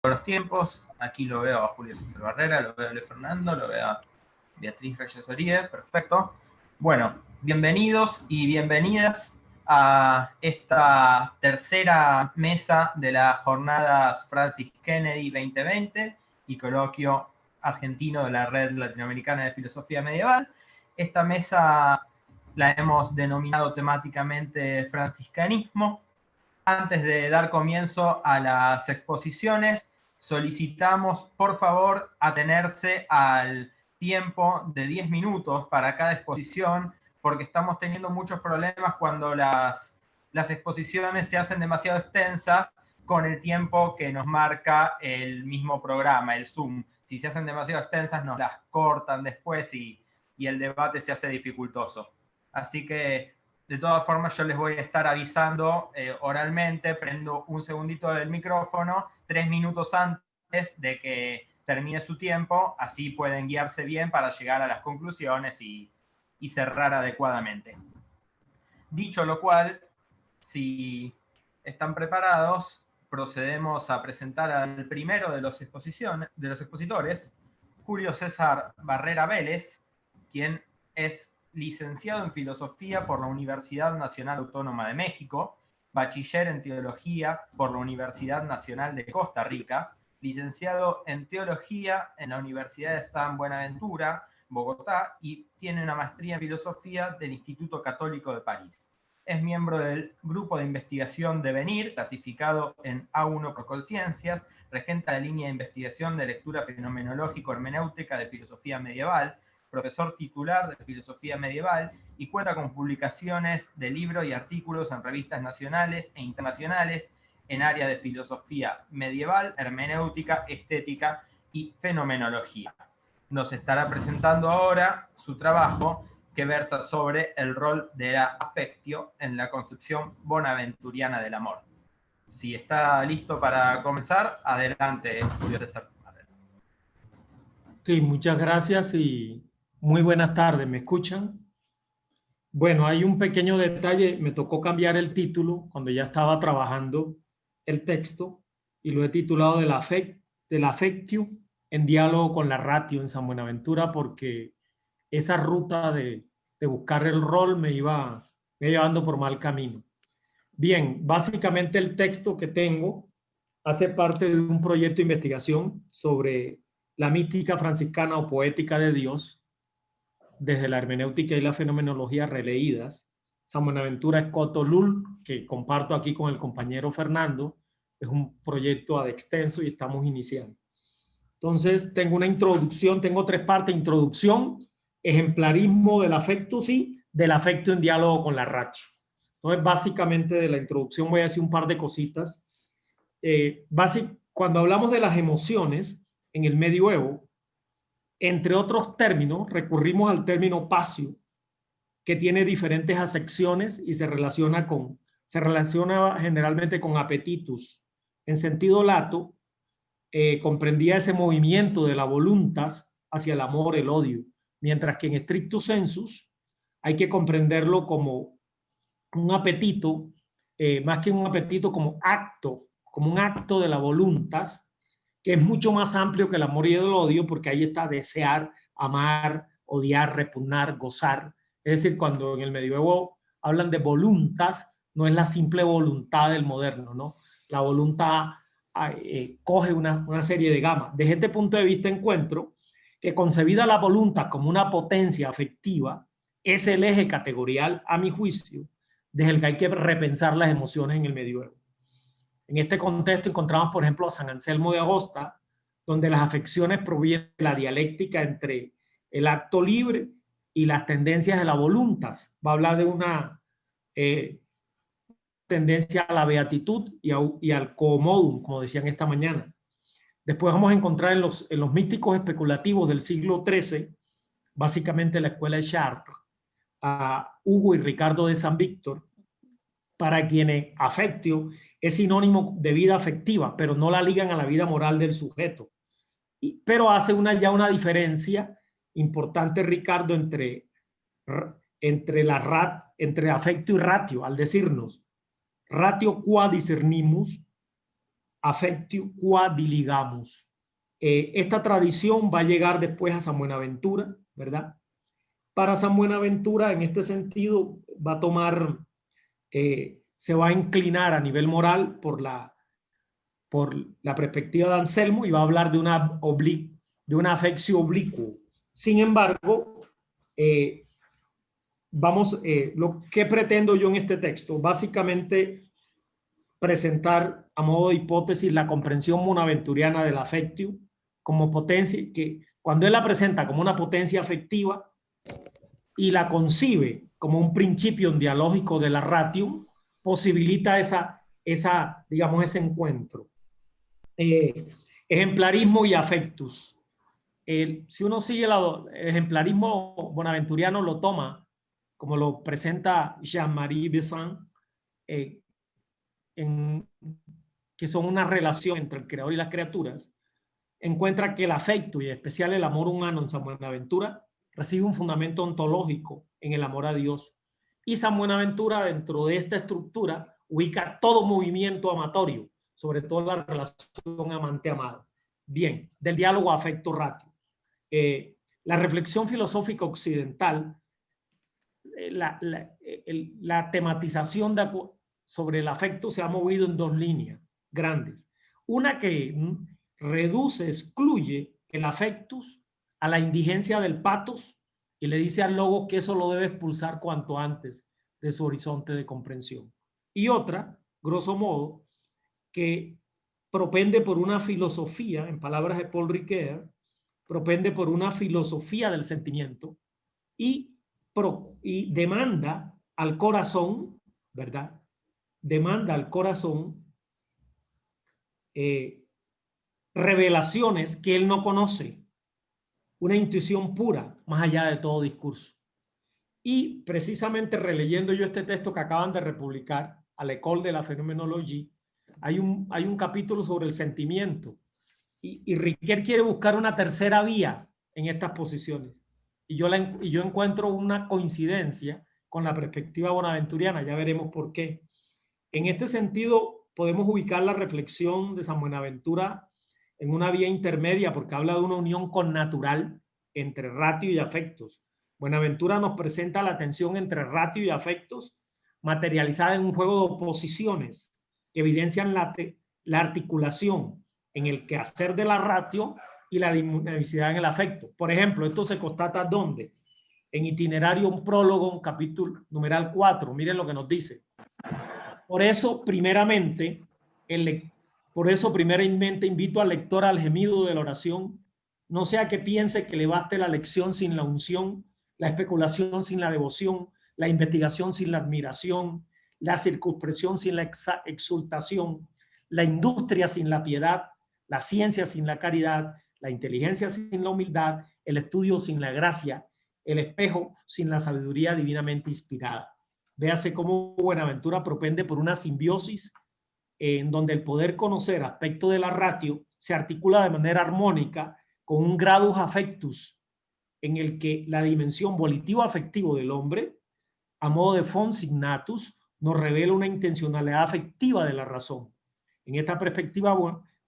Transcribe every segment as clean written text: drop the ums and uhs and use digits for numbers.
los tiempos. Aquí lo veo a Julio César Barrera, lo veo a Luis Fernando, lo veo a Beatriz Reyes Orie, perfecto. Bueno, bienvenidos y bienvenidas a esta tercera mesa de las jornadas Francis Kennedy 2020 y coloquio argentino de la Red Latinoamericana de Filosofía Medieval. Esta mesa la hemos denominado temáticamente franciscanismo. Antes de dar comienzo a las exposiciones, solicitamos por favor atenerse al tiempo de 10 minutos para cada exposición, porque estamos teniendo muchos problemas cuando las exposiciones se hacen demasiado extensas con el tiempo que nos marca el mismo programa, el Zoom. Si se hacen demasiado extensas nos las cortan después y el debate se hace dificultoso. Así que de todas formas, yo les voy a estar avisando oralmente, prendo un segundito del micrófono, 3 minutos antes de que termine su tiempo, así pueden guiarse bien para llegar a las conclusiones y cerrar adecuadamente. Dicho lo cual, si están preparados, procedemos a presentar al primero de los expositores, Julio César Barrera Vélez, quien es licenciado en Filosofía por la Universidad Nacional Autónoma de México, bachiller en Teología por la Universidad Nacional de Costa Rica, licenciado en Teología en la Universidad de San Buenaventura, Bogotá, y tiene una maestría en Filosofía del Instituto Católico de París. Es miembro del grupo de investigación Devenir, clasificado en A1 por Conciencias, regenta la línea de investigación de lectura fenomenológico-hermenéutica de filosofía medieval, profesor titular de filosofía medieval y cuenta con publicaciones de libros y artículos en revistas nacionales e internacionales en área de filosofía medieval, hermenéutica, estética y fenomenología. Nos estará presentando ahora su trabajo que versa sobre el rol de la affectio en la concepción bonaventuriana del amor. Si está listo para comenzar, adelante, Julio César. Sí, muchas gracias y muy buenas tardes. ¿Me escuchan? Bueno, hay un pequeño detalle. Me tocó cambiar el título cuando ya estaba trabajando el texto y lo he titulado de la affectio en diálogo con la ratio en San Buenaventura, porque esa ruta de buscar el rol me iba llevando por mal camino. Bien, básicamente el texto que tengo hace parte de un proyecto de investigación sobre la mística franciscana o poética de Dios desde la hermenéutica y la fenomenología releídas. San Buenaventura Escotolul, que comparto aquí con el compañero Fernando, es un proyecto ad extenso y estamos iniciando. Entonces, tengo una introducción, tengo 3 partes: introducción, ejemplarismo del afecto, sí, del afecto en diálogo con la ratio. Entonces, básicamente de la introducción voy a decir un par de cositas. Cuando hablamos de las emociones en el medioevo, entre otros términos, recurrimos al término passio, que tiene diferentes acepciones y se relaciona generalmente con appetitus. En sentido lato, comprendía ese movimiento de la voluntas hacia el amor, el odio, mientras que en stricto sensus hay que comprenderlo como un apetito, más que un apetito, como un acto de la voluntas, que es mucho más amplio que el amor y el odio, porque ahí está desear, amar, odiar, repugnar, gozar. Es decir, cuando en el medioevo hablan de voluntas, no es la simple voluntad del moderno, ¿no? La voluntad coge una serie de gamas. Desde este punto de vista encuentro que, concebida la voluntad como una potencia afectiva, es el eje categorial, a mi juicio, desde el que hay que repensar las emociones en el medioevo. En este contexto encontramos, por ejemplo, a San Anselmo de Agosta, donde las afecciones provienen de la dialéctica entre el acto libre y las tendencias de la voluntas. Va a hablar de una tendencia a la beatitud y al comodum, como decían esta mañana. Después vamos a encontrar en los místicos especulativos del siglo XIII, básicamente la escuela de Chartres, a Hugo y Ricardo de San Víctor, para quienes affectio es sinónimo de vida afectiva, pero no la ligan a la vida moral del sujeto. Pero hace ya una diferencia importante, Ricardo, entre afecto y ratio, al decirnos ratio qua discernimus, affectio qua diligamus. Esta tradición va a llegar después a San Buenaventura, ¿verdad? Para San Buenaventura, en este sentido, va a tomar, se va a inclinar a nivel moral por la perspectiva de Anselmo y va a hablar de una affectio obliquo. Sin embargo, lo que pretendo yo en este texto, básicamente presentar a modo de hipótesis la comprensión bonaventuriana del affectio como potencia, que cuando él la presenta como una potencia afectiva y la concibe como un principio dialógico de la ratio, posibilita digamos, ese encuentro. Ejemplarismo y affectus. Si uno sigue el ejemplarismo bonaventuriano, lo toma, como lo presenta Jean-Marie Besant, que son una relación entre el creador y las criaturas, encuentra que el afecto y en especial el amor humano en San Buenaventura recibe un fundamento ontológico en el amor a Dios. Y San Buenaventura, dentro de esta estructura, ubica todo movimiento amatorio, sobre todo la relación amante-amado. Bien, del diálogo afecto-ratio. La reflexión filosófica occidental, la tematización sobre el afecto se ha movido en dos líneas grandes. Una que excluye el affectus a la indigencia del pathos y le dice al logos que eso lo debe expulsar cuanto antes de su horizonte de comprensión. Y otra, grosso modo, que propende por una filosofía, en palabras de Paul Ricoeur, propende por una filosofía del sentimiento y demanda al corazón, ¿verdad? Demanda al corazón revelaciones que él no conoce, una intuición pura, más allá de todo discurso. Y precisamente releyendo yo este texto que acaban de republicar, a l'École de la Phenoménologie, hay un capítulo sobre el sentimiento. Y Ricoeur quiere buscar una tercera vía en estas posiciones. Y yo encuentro una coincidencia con la perspectiva bonaventuriana, ya veremos por qué. En este sentido, podemos ubicar la reflexión de San Buenaventura en una vía intermedia, porque habla de una unión connatural entre ratio y afectos. Buenaventura nos presenta la tensión entre ratio y afectos materializada en un juego de oposiciones que evidencian la articulación en el quehacer de la ratio y la dinamicidad en el afecto. Por ejemplo, esto se constata ¿dónde? En Itinerario, un prólogo, un capítulo numeral 4. Miren lo que nos dice. Por eso, primeramente, invito al lector al gemido de la oración, no sea que piense que le baste la lección sin la unción, la especulación sin la devoción, la investigación sin la admiración, la circunscripción sin la exultación, la industria sin la piedad, la ciencia sin la caridad, la inteligencia sin la humildad, el estudio sin la gracia, el espejo sin la sabiduría divinamente inspirada. Véase cómo Buenaventura propende por una simbiosis en donde el poder conocer aspecto de la ratio se articula de manera armónica con un gradus affectus en el que la dimensión volitivo-afectivo del hombre, a modo de fons signatus, nos revela una intencionalidad afectiva de la razón. En esta perspectiva,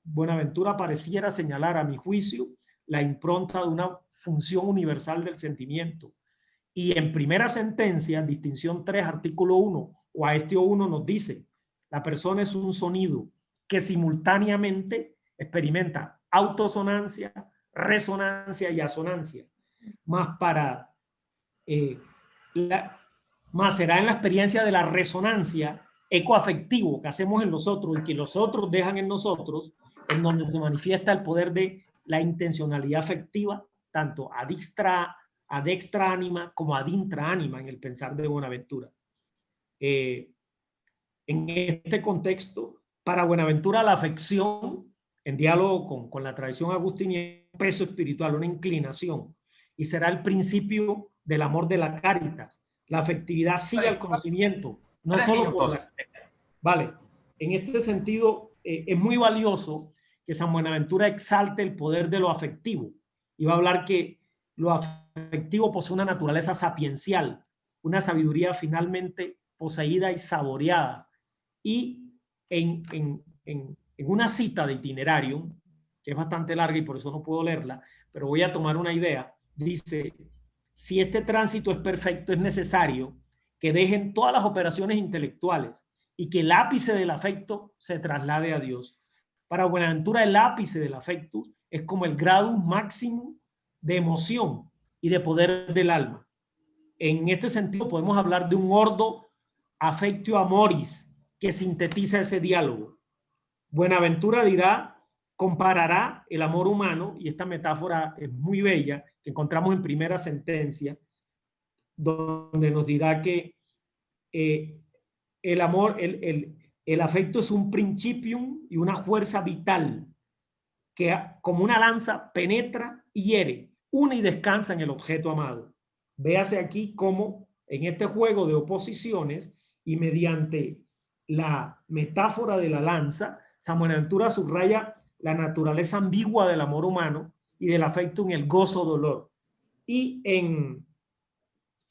Buenaventura pareciera señalar, a mi juicio, la impronta de una función universal del sentimiento. Y en primera sentencia, distinción 3, artículo 1, o a este 1 nos dice, la persona es un sonido que simultáneamente experimenta autosonancia, resonancia y asonancia. Más será en la experiencia de la resonancia ecoafectivo que hacemos en nosotros y que los otros dejan en nosotros, en donde se manifiesta el poder de la intencionalidad afectiva, tanto a dextra ánima como ad intra ánima en el pensar de Buenaventura. En este contexto, para Buenaventura la afección, en diálogo con la tradición agustiniana, es un peso espiritual, una inclinación, y será el principio del amor de la caritas. La afectividad sigue al conocimiento, no solo por la... Vale, en este sentido es muy valioso que San Buenaventura exalte el poder de lo afectivo y va a hablar que lo afectivo posee una naturaleza sapiencial, una sabiduría finalmente poseída y saboreada, y en en una cita de Itinerarium, que es bastante larga y por eso no puedo leerla, pero voy a tomar una idea. Dice, si este tránsito es perfecto, es necesario que dejen todas las operaciones intelectuales y que el ápice del afecto se traslade a Dios. Para Buenaventura, el ápice del afecto es como el grado máximo de emoción y de poder del alma. En este sentido, podemos hablar de un ordo affectio amoris que sintetiza ese diálogo. Buenaventura dirá, comparará el amor humano, y esta metáfora es muy bella, que encontramos en Primera Sentencia, donde nos dirá que el amor, el afecto es un principium y una fuerza vital que como una lanza penetra y hiere, une y descansa en el objeto amado. Véase aquí cómo en este juego de oposiciones y mediante la metáfora de la lanza, San Buenaventura subraya la naturaleza ambigua del amor humano y del afecto en el gozo-dolor. Y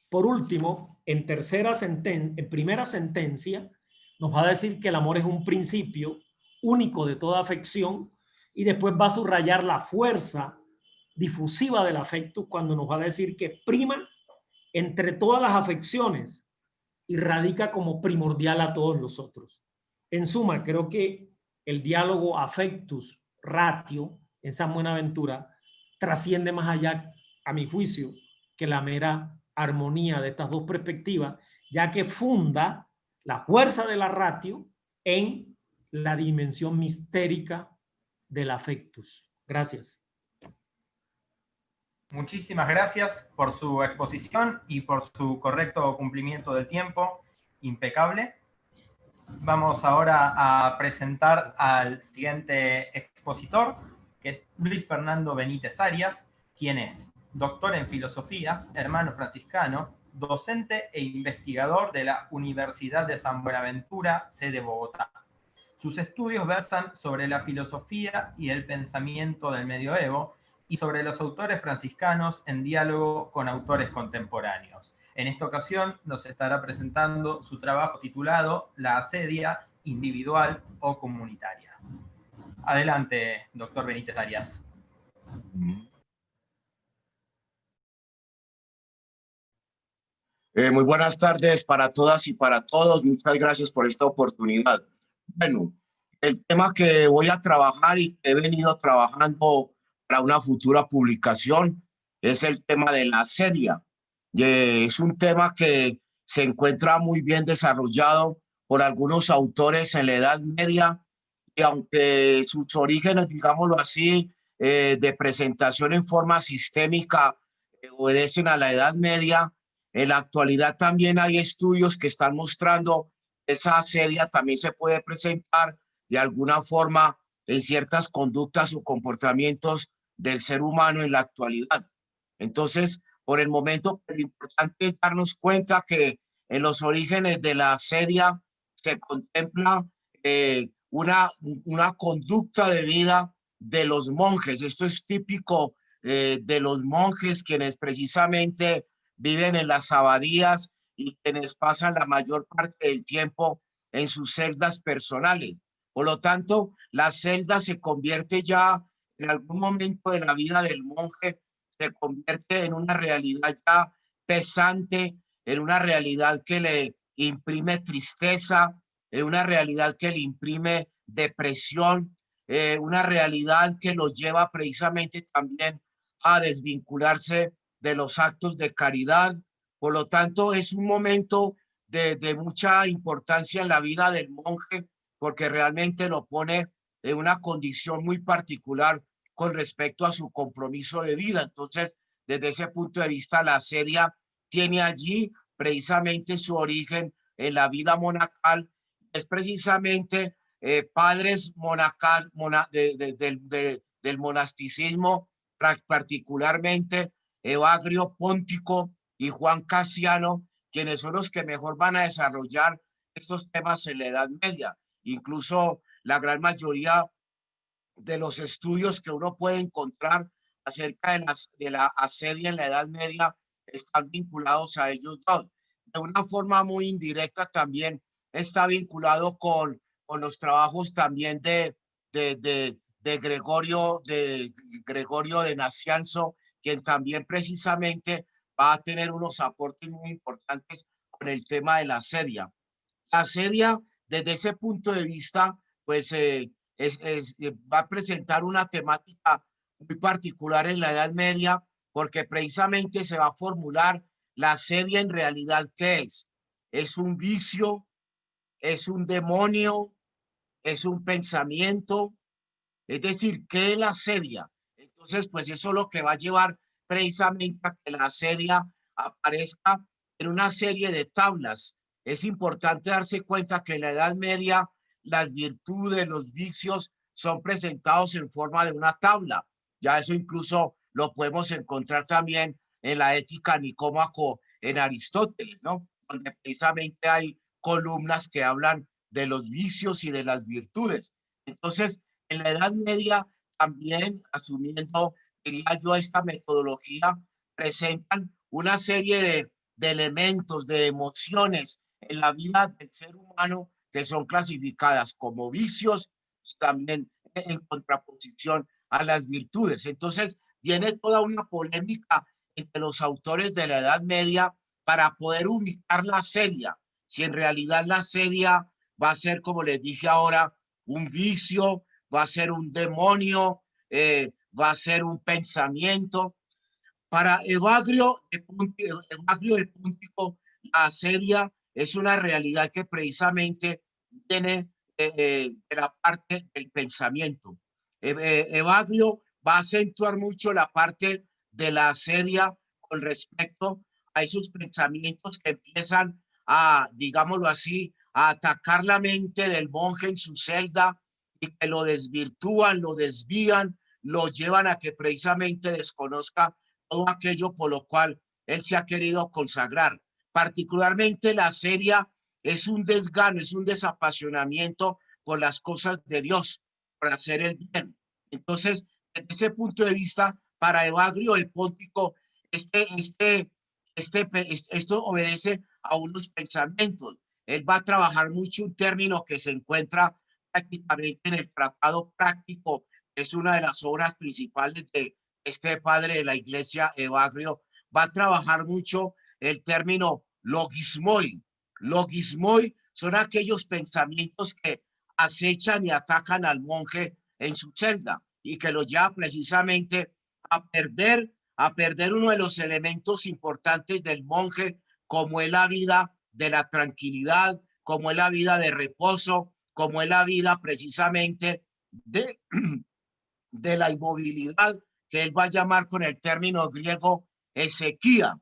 por último, en primera sentencia, nos va a decir que el amor es un principio único de toda afección y después va a subrayar la fuerza difusiva del afecto cuando nos va a decir que prima entre todas las afecciones y radica como primordial a todos los otros. En suma, creo que el diálogo affectus ratio en San Buenaventura trasciende más allá, a mi juicio, que la mera armonía de estas dos perspectivas, ya que funda la fuerza de la ratio en la dimensión mistérica del affectus. Gracias. Muchísimas gracias por su exposición y por su correcto cumplimiento del tiempo, impecable. Vamos ahora a presentar al siguiente expositor, que es Luis Fernando Benítez Arias, quien es doctor en filosofía, hermano franciscano, docente e investigador de la Universidad de San Buenaventura, sede Bogotá. Sus estudios versan sobre la filosofía y el pensamiento del medioevo y sobre los autores franciscanos en diálogo con autores contemporáneos. En esta ocasión nos estará presentando su trabajo titulado La asedia individual o comunitaria. Adelante, doctor Benítez Arias. Muy buenas tardes para todas y para todos. Muchas gracias por esta oportunidad. Bueno, el tema que voy a trabajar y que he venido trabajando para una futura publicación es el tema de la asedia. Es un tema que se encuentra muy bien desarrollado por algunos autores en la Edad Media y aunque sus orígenes, digámoslo así, de presentación en forma sistémica obedecen a la Edad Media, en la actualidad también hay estudios que están mostrando que esa asedia también se puede presentar de alguna forma en ciertas conductas o comportamientos del ser humano en la actualidad. Entonces, por el momento, lo importante es darnos cuenta que en los orígenes de la asedia se contempla una conducta de vida de los monjes. Esto es típico de los monjes, quienes precisamente viven en las abadías y quienes pasan la mayor parte del tiempo en sus celdas personales. Por lo tanto, la celda se convierte ya en algún momento de la vida del monje, se convierte en una realidad ya pesante, en una realidad que le imprime tristeza, en una realidad que le imprime depresión, una realidad que lo lleva precisamente también a desvincularse de los actos de caridad. Por lo tanto, es un momento de mucha importancia en la vida del monje, porque realmente lo pone en una condición muy particular con respecto a su compromiso de vida. Entonces, desde ese punto de vista, la asedia tiene allí precisamente su origen en la vida monacal. Es precisamente padres monacal, del monasticismo, particularmente Evagrio Póntico y Juan Casiano, quienes son los que mejor van a desarrollar estos temas en la Edad Media. Incluso la gran mayoría de los estudios que uno puede encontrar acerca de la asedia en la Edad Media están vinculados a ellos dos. De una forma muy indirecta también está vinculado con los trabajos también de de Gregorio de Nacianzo, quien también precisamente va a tener unos aportes muy importantes con el tema de la sedia. La sedia, desde ese punto de vista, pues va a presentar una temática muy particular en la Edad Media, porque precisamente se va a formular la sedia en realidad ¿qué es? ¿Es un vicio? ¿Es un demonio? ¿Es un pensamiento? Es decir, ¿qué es la sedia? Entonces, pues eso es lo que va a llevar precisamente a que la sedia aparezca en una serie de tablas. Es importante darse cuenta que en la Edad Media las virtudes, los vicios son presentados en forma de una tabla. Ya eso incluso lo podemos encontrar también en la Ética Nicómaco en Aristóteles, ¿no? Donde precisamente hay columnas que hablan de los vicios y de las virtudes. Entonces, en la Edad Media también, asumiendo, diría yo, esta metodología, presentan una serie de elementos, de emociones en la vida del ser humano que son clasificadas como vicios, también en contraposición a las virtudes. Entonces, viene toda una polémica entre los autores de la Edad Media para poder ubicar la sedia. Si en realidad la sedia va a ser, como les dije ahora, un vicio, va a ser un demonio, va a ser un pensamiento. Para Evagrio de Púntico, la sedia es una realidad que precisamente viene de la parte del pensamiento. Evagrio va a acentuar mucho la parte de la sedia con respecto a esos pensamientos que empiezan a, digámoslo así, a atacar la mente del monje en su celda y que lo desvirtúan, lo desvían, lo llevan a que precisamente desconozca todo aquello por lo cual él se ha querido consagrar. Particularmente la sedia es un desgano, es un desapasionamiento por las cosas de Dios, por hacer el bien. Entonces, desde ese punto de vista, para Evagrio el Póntico, esto obedece a unos pensamientos. Él va a trabajar mucho un término que se encuentra prácticamente en el Tratado Práctico, es una de las obras principales de este padre de la iglesia, Evagrio. Va a trabajar mucho el término logismoi. Logismoi son aquellos pensamientos que acechan y atacan al monje en su celda y que lo lleva precisamente a perder uno de los elementos importantes del monje, como es la vida de la tranquilidad, como es la vida de reposo, como es la vida precisamente de la inmovilidad, que él va a llamar con el término griego esequía.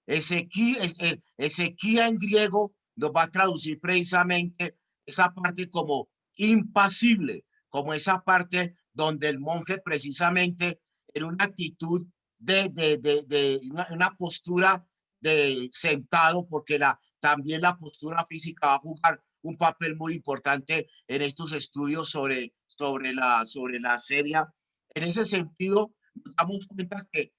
Esequía en griego nos va a traducir precisamente esa parte como impasible, como esa parte donde el monje precisamente en una actitud de una postura de sentado, porque también la postura física va a jugar un papel muy importante en estos estudios sobre la sedia. En ese sentido, nos damos cuenta que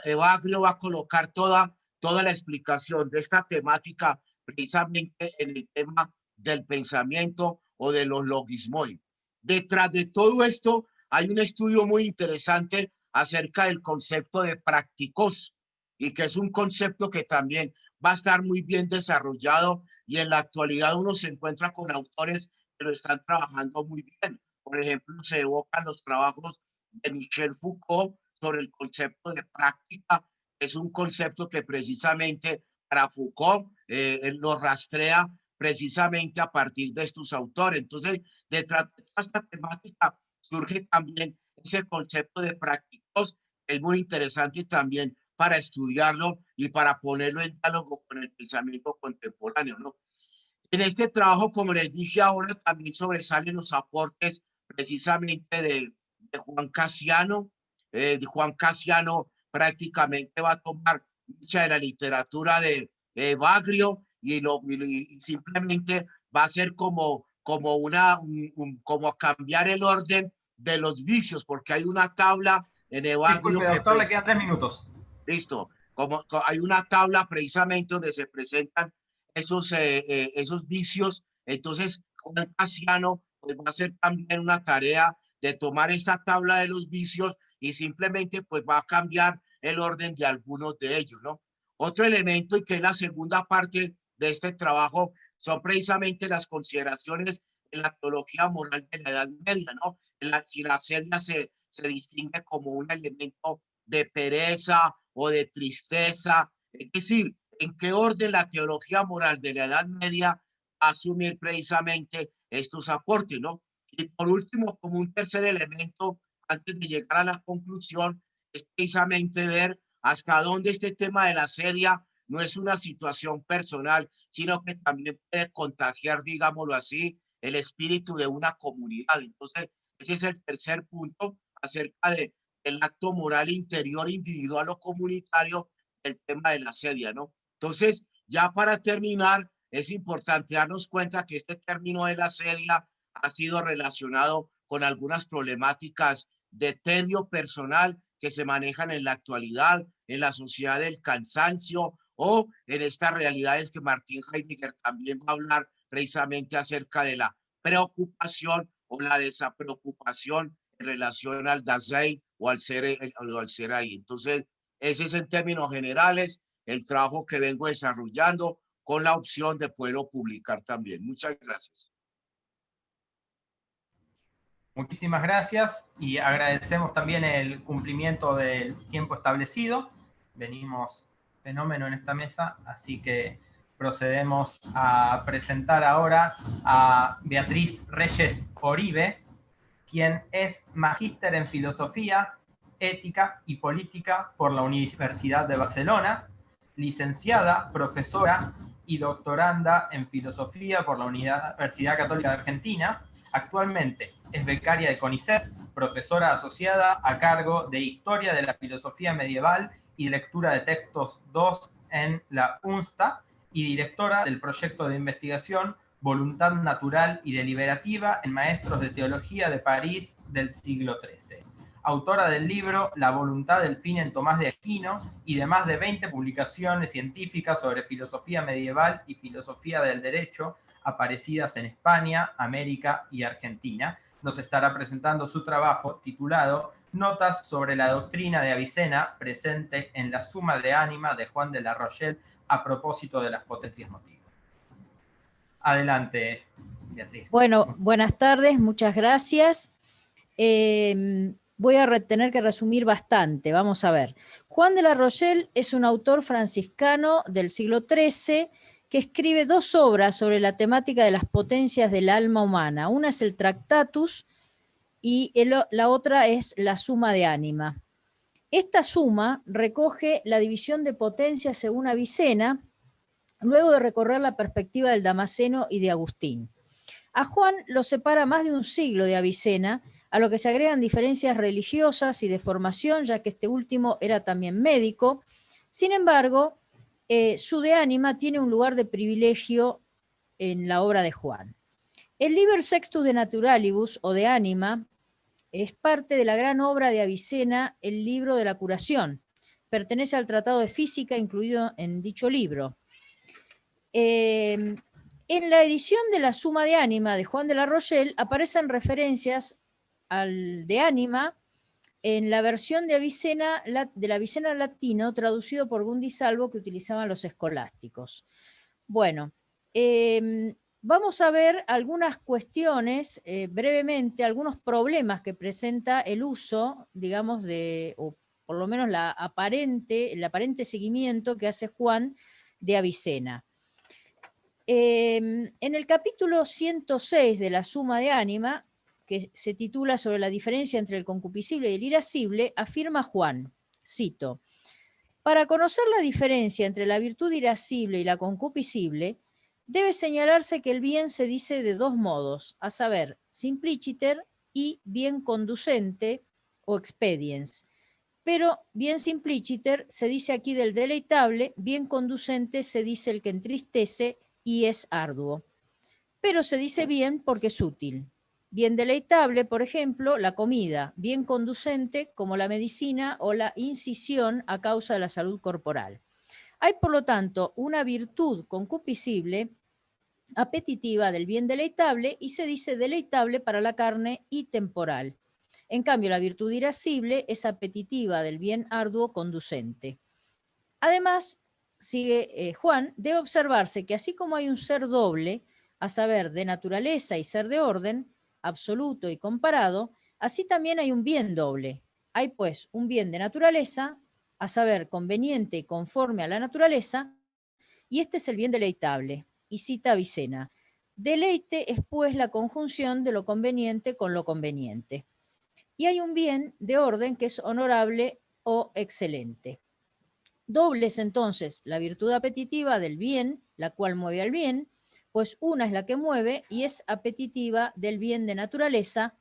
Evagrio va a colocar toda la explicación de esta temática precisamente en el tema del pensamiento o de los logismoi. Detrás de todo esto hay un estudio muy interesante acerca del concepto de prácticos y que es un concepto que también va a estar muy bien desarrollado y en la actualidad uno se encuentra con autores que lo están trabajando muy bien. Por ejemplo, se evocan los trabajos de Michel Foucault sobre el concepto de práctica. Es un concepto que precisamente para Foucault lo rastrea precisamente a partir de estos autores. Entonces, detrás de esta temática surge también ese concepto de prácticos. Es muy interesante también para estudiarlo y para ponerlo en diálogo con el pensamiento contemporáneo, ¿no? En este trabajo, como les dije ahora, también sobresalen los aportes precisamente de Juan Casiano. Juan Casiano prácticamente va a tomar mucha de la literatura de Evagrio y simplemente va a ser como cambiar el orden de los vicios, porque hay una tabla en Evagrio. Disculpe, doctor, le quedan 3 minutos. Listo. Hay una tabla precisamente donde se presentan esos vicios. Entonces, Juan Casiano pues va a ser también una tarea de tomar esa tabla de los vicios y simplemente pues va a cambiar el orden de algunos de ellos, ¿no? Otro elemento y que es la segunda parte de este trabajo son precisamente las consideraciones en la teología moral de la Edad Media, ¿no? Si la asedia se distingue como un elemento de pereza o de tristeza, es decir, en qué orden la teología moral de la Edad Media va a asumir precisamente estos aportes, ¿no? Y por último, como un tercer elemento, antes de llegar a la conclusión, es precisamente ver hasta dónde este tema de la asedia no es una situación personal, sino que también puede contagiar, digámoslo así, el espíritu de una comunidad. Entonces, ese es el tercer punto acerca del acto moral interior, individual o comunitario, el tema de la asedia, ¿no? Entonces, ya para terminar, es importante darnos cuenta que este término de la asedia ha sido relacionado con algunas problemáticas de tedio personal que se manejan en la actualidad, en la sociedad del cansancio o en estas realidades que Martin Heidegger también va a hablar precisamente acerca de la preocupación o la desapreocupación en relación al Dasein o al ser ahí. Entonces, ese es en términos generales el trabajo que vengo desarrollando con la opción de poderlo publicar también. Muchas gracias. Muchísimas gracias y agradecemos también el cumplimiento del tiempo establecido. Venimos fenómeno en esta mesa, así que procedemos a presentar ahora a Beatriz Reyes Oribe, quien es magíster en Filosofía, Ética y Política por la Universidad de Barcelona, licenciada, profesora y doctoranda en Filosofía por la Universidad Católica de Argentina. Actualmente es becaria de CONICET, profesora asociada a cargo de Historia de la Filosofía Medieval y Lectura de Textos 2 en la UNSTA y directora del proyecto de investigación Voluntad Natural y Deliberativa en Maestros de Teología de París del siglo XIII. Autora del libro La voluntad del fin en Tomás de Aquino y de más de 20 publicaciones científicas sobre filosofía medieval y filosofía del derecho aparecidas en España, América y Argentina. Nos estará presentando su trabajo titulado Notas sobre la doctrina de Avicena presente en la Suma de Ánima de Juan de la Rochelle a propósito de las potencias motivas. Adelante, Beatriz. Bueno, buenas tardes, muchas gracias. Voy a tener que resumir bastante, vamos a ver. Juan de la Rochelle es un autor franciscano del siglo XIII que escribe dos obras sobre la temática de las potencias del alma humana. Una es el Tractatus y la otra es la Suma de Ánima. Esta suma recoge la división de potencias según Avicena, luego de recorrer la perspectiva del Damasceno y de Agustín. A Juan lo separa más de un siglo de Avicena, a lo que se agregan diferencias religiosas y de formación, ya que este último era también médico. Sin embargo, su de Ánima tiene un lugar de privilegio en la obra de Juan. El Liber Sextus de Naturalibus, o de Ánima, es parte de la gran obra de Avicena, el libro de la curación. Pertenece al Tratado de Física incluido en dicho libro. En la edición de la Suma de Ánima de Juan de la Rochelle aparecen referencias al de Ánima en la versión de Avicena, del Avicena latino traducido por Gundisalvo que utilizaban los escolásticos. Bueno, vamos a ver algunas cuestiones brevemente, algunos problemas que presenta el uso, digamos, o por lo menos el aparente seguimiento que hace Juan de Avicena. En el capítulo 106 de la Suma de Ánima, que se titula sobre la diferencia entre el concupiscible y el irascible, afirma Juan, cito, para conocer la diferencia entre la virtud irascible y la concupiscible, debe señalarse que el bien se dice de dos modos, a saber, simpliciter y bien conducente o expediens. Pero bien simpliciter se dice aquí del deleitable, bien conducente se dice el que entristece y es arduo. Pero se dice bien porque es útil. Bien deleitable, por ejemplo, la comida, bien conducente como la medicina o la incisión a causa de la salud corporal. Hay, por lo tanto, una virtud concupiscible apetitiva del bien deleitable y se dice deleitable para la carne y temporal. En cambio, la virtud irascible es apetitiva del bien arduo conducente. Además, sigue Juan, debe observarse que así como hay un ser doble, a saber, de naturaleza y ser de orden, absoluto y comparado, así también hay un bien doble. Hay pues un bien de naturaleza, a saber, conveniente y conforme a la naturaleza, y este es el bien deleitable. Y cita a Avicena: deleite es pues la conjunción de lo conveniente con lo conveniente. Y hay un bien de orden que es honorable o excelente. Doble es entonces la virtud apetitiva del bien, la cual mueve al bien, pues una es la que mueve y es apetitiva del bien de naturaleza,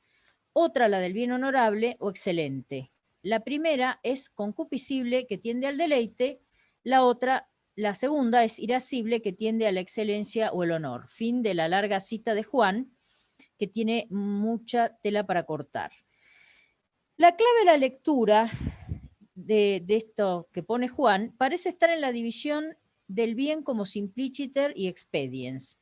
otra la del bien honorable o excelente. La primera es concupiscible, que tiende al deleite, la segunda es irascible, que tiende a la excelencia o el honor. Fin de la larga cita de Juan, que tiene mucha tela para cortar. La clave de la lectura de esto que pone Juan parece estar en la división del bien como simpliciter y expediens,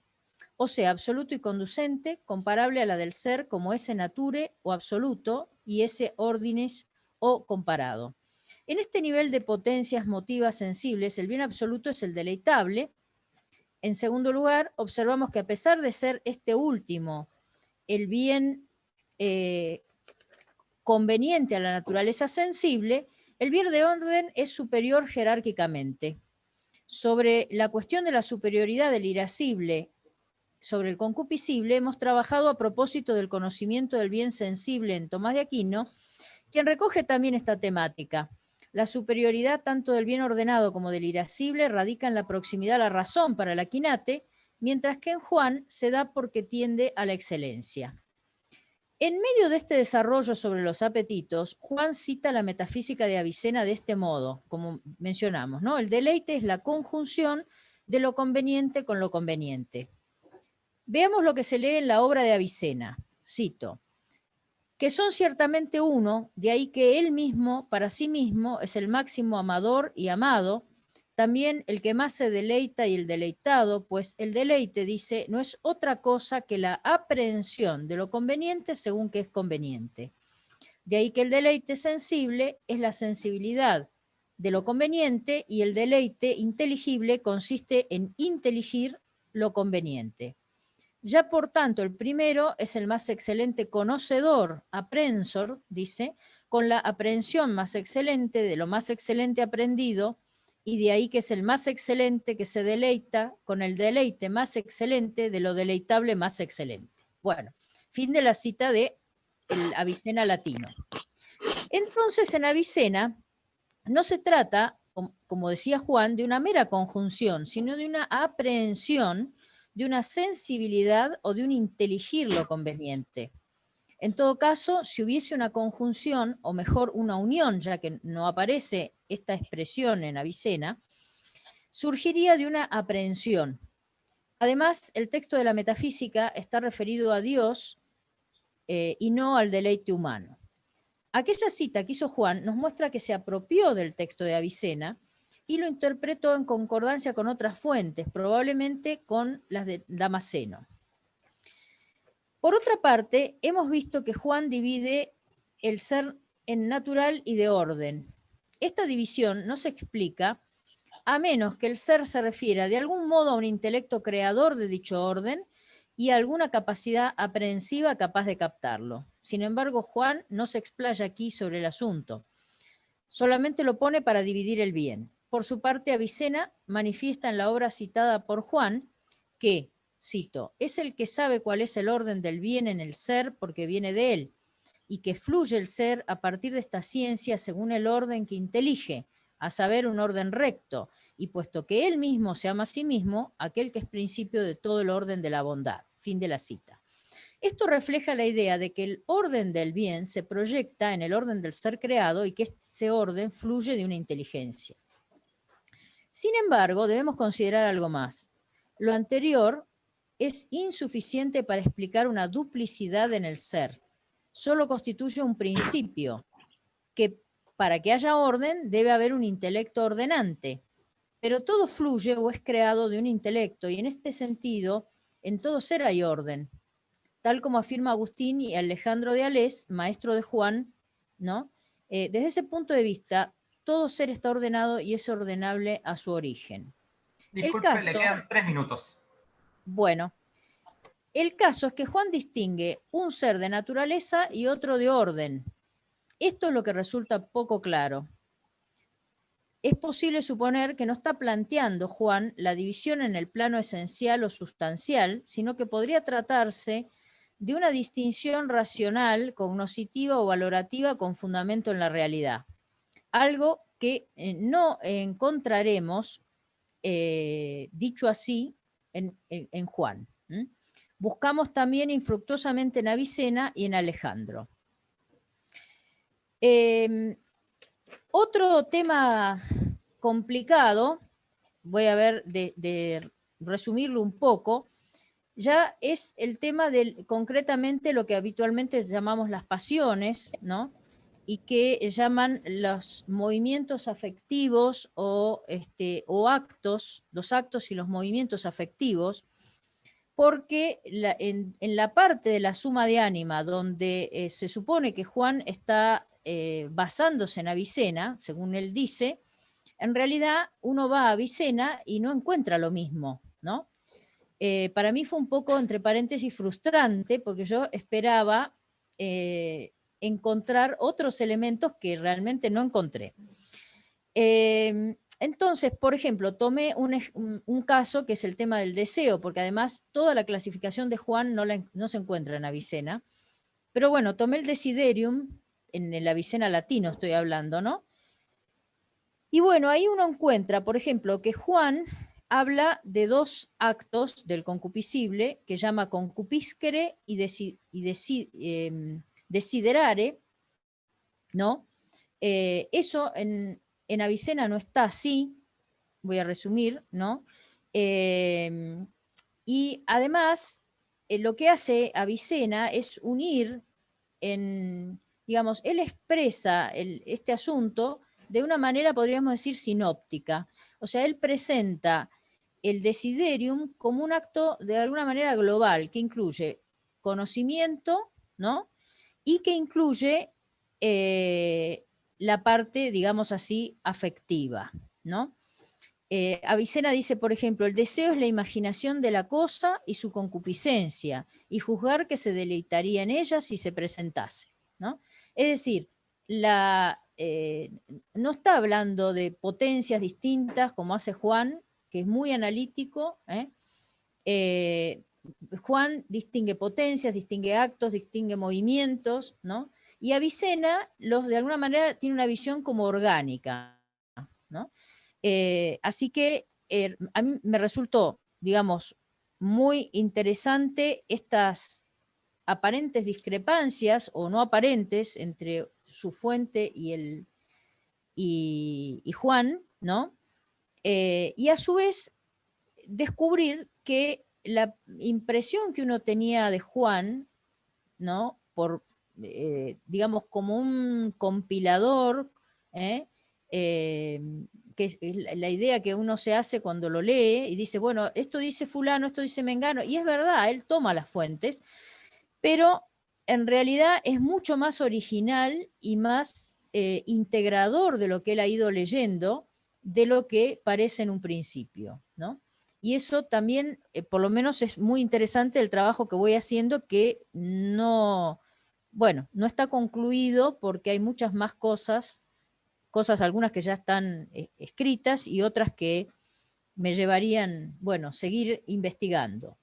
o sea, absoluto y conducente, comparable a la del ser como esse nature o absoluto y esse ordines o comparado. En este nivel de potencias motivas sensibles, el bien absoluto es el deleitable. En segundo lugar, observamos que a pesar de ser este último el bien conveniente a la naturaleza sensible, el bien de orden es superior jerárquicamente. Sobre la cuestión de la superioridad del irascible sobre el concupiscible hemos trabajado a propósito del conocimiento del bien sensible en Tomás de Aquino, quien recoge también esta temática. La superioridad tanto del bien ordenado como del irascible radica en la proximidad a la razón para el aquinate, mientras que en Juan se da porque tiende a la excelencia. En medio de este desarrollo sobre los apetitos, Juan cita la metafísica de Avicena de este modo, como mencionamos, ¿no? El deleite es la conjunción de lo conveniente con lo conveniente. Veamos lo que se lee en la obra de Avicena. Cito: que son ciertamente uno, de ahí que él mismo, para sí mismo, es el máximo amador y amado, también el que más se deleita y el deleitado, pues el deleite, dice, no es otra cosa que la aprehensión de lo conveniente según que es conveniente. De ahí que el deleite sensible es la sensibilidad de lo conveniente y el deleite inteligible consiste en inteligir lo conveniente. Ya por tanto, el primero es el más excelente conocedor, aprehensor, dice, con la aprehensión más excelente de lo más excelente aprendido, y de ahí que es el más excelente que se deleita con el deleite más excelente de lo deleitable más excelente. Bueno, fin de la cita de el Avicena latino. Entonces, en Avicena no se trata, como decía Juan, de una mera conjunción, sino de una aprehensión, de una sensibilidad o de un inteligir lo conveniente. En todo caso, si hubiese una conjunción, o mejor una unión, ya que no aparece esta expresión en Avicena, surgiría de una aprehensión. Además, el texto de la metafísica está referido a Dios y no al deleite humano. Aquella cita que hizo Juan nos muestra que se apropió del texto de Avicena y lo interpretó en concordancia con otras fuentes, probablemente con las de Damasceno. Por otra parte, hemos visto que Juan divide el ser en natural y de orden. Esta división no se explica a menos que el ser se refiera de algún modo a un intelecto creador de dicho orden y a alguna capacidad aprehensiva capaz de captarlo. Sin embargo, Juan no se explaya aquí sobre el asunto. Solamente lo pone para dividir el bien. Por su parte, Avicena manifiesta en la obra citada por Juan que, cito, es el que sabe cuál es el orden del bien en el ser porque viene de él, y que fluye el ser a partir de esta ciencia según el orden que intelige, a saber, un orden recto, y puesto que él mismo se ama a sí mismo, aquel que es principio de todo el orden de la bondad. Fin de la cita. Esto refleja la idea de que el orden del bien se proyecta en el orden del ser creado y que ese orden fluye de una inteligencia. Sin embargo, debemos considerar algo más. Lo anterior es insuficiente para explicar una duplicidad en el ser. Solo constituye un principio, que para que haya orden debe haber un intelecto ordenante, pero todo fluye o es creado de un intelecto, y en este sentido en todo ser hay orden, tal como afirma Agustín y Alejandro de Alés, maestro de Juan, ¿no? Desde ese punto de vista, todo ser está ordenado y es ordenable a su origen. Disculpe, le quedan 3 minutos. Bueno, el caso es que Juan distingue un ser de naturaleza y otro de orden. Esto es lo que resulta poco claro. Es posible suponer que no está planteando Juan la división en el plano esencial o sustancial, sino que podría tratarse de una distinción racional, cognoscitiva o valorativa con fundamento en la realidad. Algo que no encontraremos, dicho así, en Juan. Buscamos también infructuosamente en Avicena y en Alejandro. Otro tema complicado, voy a ver de resumirlo un poco, ya es el tema del concretamente lo que habitualmente llamamos las pasiones, ¿no? Y que llaman los movimientos afectivos o actos, los actos y los movimientos afectivos, porque en la parte de la suma de ánima donde se supone que Juan está basándose en Avicena, según él dice, en realidad uno va a Avicena y no encuentra lo mismo, ¿no? Para mí fue un poco, entre paréntesis, frustrante, porque yo esperaba encontrar otros elementos que realmente no encontré. Entonces, por ejemplo, tomé un caso que es el tema del deseo, porque además toda la clasificación de Juan no se encuentra en Avicena, pero bueno, tomé el desiderium, en el Avicena latino estoy hablando, ¿no? Y bueno, ahí uno encuentra, por ejemplo, que Juan habla de dos actos del concupiscible que llama concupiscere y desiderare, ¿no? Eso en Avicena no está así, voy a resumir, ¿no? Y además, lo que hace Avicena es unir digamos, él expresa este asunto de una manera, podríamos decir, sinóptica. O sea, él presenta el desiderium como un acto de alguna manera global, que incluye conocimiento, ¿no? Y que incluye la parte, digamos así, afectiva, ¿no? Avicena dice, por ejemplo, el deseo es la imaginación de la cosa y su concupiscencia, y juzgar que se deleitaría en ella si se presentase, ¿no? Es decir, no está hablando de potencias distintas como hace Juan, que es muy analítico. Juan distingue potencias, distingue actos, distingue movimientos, ¿no? Y Avicena de alguna manera tiene una visión como orgánica, ¿no? Así que a mí me resultó, digamos, muy interesante estas aparentes discrepancias o no aparentes entre su fuente y Juan, ¿no? Y a su vez descubrir que la impresión que uno tenía de Juan, ¿no? Digamos, como un compilador, que es la idea que uno se hace cuando lo lee y dice, bueno, esto dice fulano, esto dice mengano, y es verdad, él toma las fuentes, pero en realidad es mucho más original y más integrador de lo que él ha ido leyendo de lo que parece en un principio, ¿no? Y eso también, por lo menos es muy interesante el trabajo que voy haciendo, que no está concluido porque hay muchas más cosas, algunas que ya están escritas y otras que me llevarían, seguir investigando.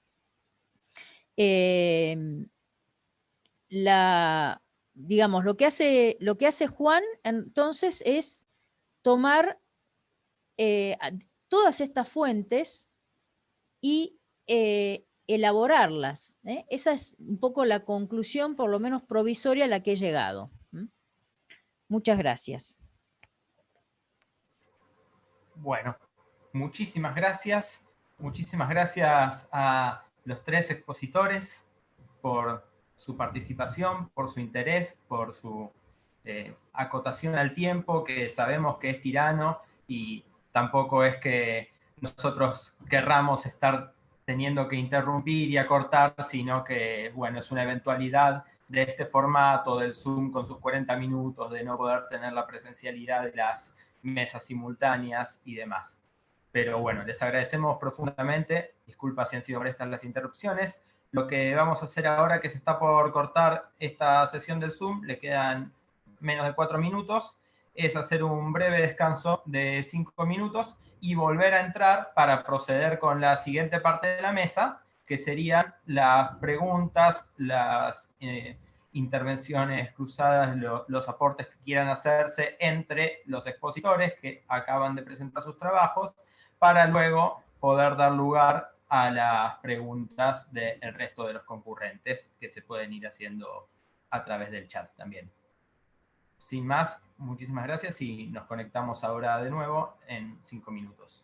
Digamos, lo que hace Juan entonces es tomar todas estas fuentes y elaborarlas. Esa es un poco la conclusión, por lo menos provisoria, a la que he llegado. Muchas gracias. Bueno, muchísimas gracias. Muchísimas gracias a los 3 expositores por su participación, por su interés, por su acotación al tiempo, que sabemos que es tirano y tampoco es que nosotros querramos estar teniendo que interrumpir y acortar, sino que, bueno, es una eventualidad de este formato del Zoom con sus 40 minutos, de no poder tener la presencialidad de las mesas simultáneas y demás. Pero bueno, les agradecemos profundamente, disculpas si han sido prestas las interrupciones. Lo que vamos a hacer ahora, que se está por cortar esta sesión del Zoom, le quedan menos de 4 minutos, es hacer un breve descanso de 5 minutos y volver a entrar para proceder con la siguiente parte de la mesa, que serían las preguntas, las intervenciones cruzadas, los aportes que quieran hacerse entre los expositores que acaban de presentar sus trabajos, para luego poder dar lugar a las preguntas del resto de los concurrentes que se pueden ir haciendo a través del chat también. Sin más, muchísimas gracias y nos conectamos ahora de nuevo en 5 minutos.